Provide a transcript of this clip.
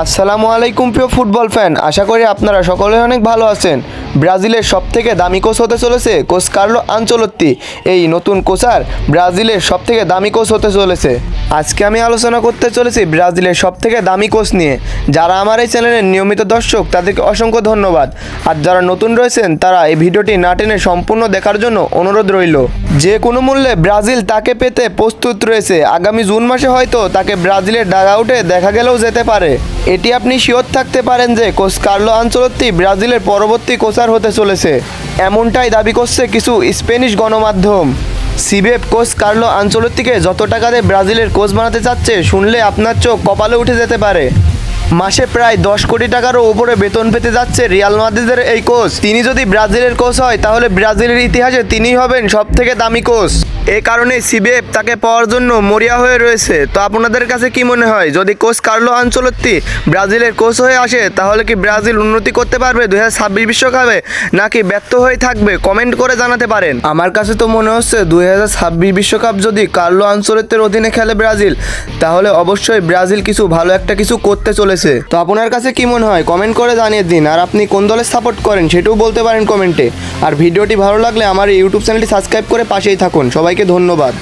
আসসালামু আলাইকুম প্রিয় ফুটবল ফ্যান, আশা করি আপনারা সকলে অনেক ভালো আছেন। ব্রাজিলের সবথেকে দামি কোচ হতে চলেছে কোচ কার্লো আনচেলত্তি। এই নতুন কোচার ব্রাজিলের সবথেকে দামি কোচ হতে চলেছে। আজকে আমি আলোচনা করতে চলেছি ব্রাজিলের সবথেকে দামি কোচ নিয়ে। যারা আমার এই চ্যানেলের নিয়মিত দর্শক তাদেরকে অসংখ্য ধন্যবাদ, আর যারা নতুন রয়েছেন তারা এই ভিডিওটি না টেনে সম্পূর্ণ দেখার জন্য অনুরোধ রইল। যে কোনো মূল্যে ব্রাজিল তাকে পেতে প্রস্তুত রয়েছে। আগামী জুন মাসে হয়তো তাকে ব্রাজিলের ডাগআউটে দেখা গেলেও যেতে পারে। এটি আপনি শিওর থাকতে পারেন যে কোচ কার্লো আনচেলত্তি ব্রাজিলের পরবর্তী কোচার হতে চলেছে, এমনটাই দাবি করছে কিছু স্প্যানিশ গণমাধ্যম। সিবেফ কোচ কার্লো আনচেলত্তিকে যত টাকা দিয়ে ব্রাজিলের কোচ বানাতে চাচ্ছে শুনলে আপনার চোখ কপালে উঠে যেতে পারে। মাসে প্রায় 10 কোটি টাকারও উপরে বেতন পেতে যাচ্ছে রিয়াল মাদ্রিদের এই কোচ। তিনি যদি ব্রাজিলের কোচ হয় তাহলে ব্রাজিলের ইতিহাসে তিনিই হবেন সবথেকে দামি কোচ। এই কারণে সিবিএফ তাকে পাওয়ার জন্য মরিয়া হয়ে রয়েছে। তো আপনাদের কাছে কি মনে হয়, যদি কোচ কার্লো আনচেলত্তি ব্রাজিলের কোচ হয়ে আসে তাহলে কি ব্রাজিল উন্নতি করতে পারবে 2026 বিশ্বকাপে, নাকি ব্যর্থ হয়ে থাকবে? কমেন্ট করে জানাতে পারেন। আমার কাছে তো মনে হচ্ছে 2026 বিশ্বকাপ যদি কার্লো আনচেলত্তির অধীনে খেলে ব্রাজিল, তাহলে অবশ্যই ব্রাজিল কিছু ভালো একটা কিছু করতে চলেছে। তো আপনার কাছে কি মনে হয় কমেন্ট করে জানিয়ে দিন। আর আপনি কোন দলের সাপোর্ট করেন সেটাও বলতে পারেন কমেন্টে। আর ভিডিওটি ভালো লাগলে আমার ইউটিউব চ্যানেলটি সাবস্ক্রাইব করে পাশেই থাকুন। সবাইকে ধন্যবাদ।